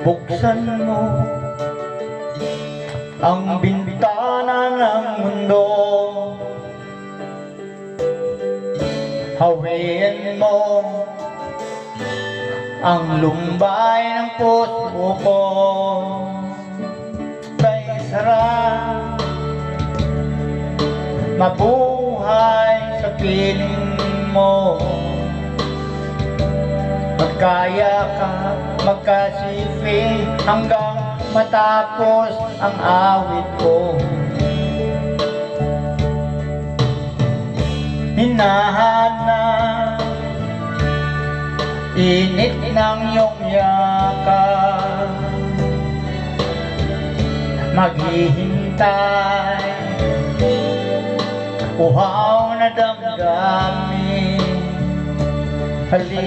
Buksan mo ang bintana ng mundo, hawiin mo ang lumbay ng puso ko. Kay sarap mabuhay sa piling mo, magkayakap, magkasiping hanggang matapos ang awit ko. Hinahanap init ng iyong yakap, maghihintay uhaw na damdamin. Halika